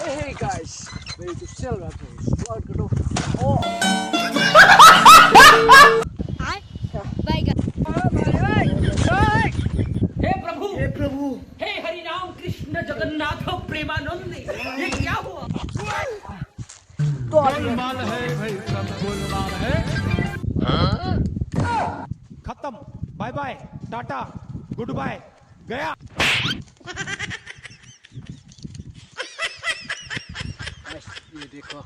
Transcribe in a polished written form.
Hey guys, ready to sell that place. Welcome to oh. हे प्रभु हे हरि राम कृष्ण जगन्नाथ प्रेमानंद ये क्या हुआ? गोलमाल है भाई, सब गोलमाल है। खत्म, bye bye, tata, goodbye, गया। ये देखो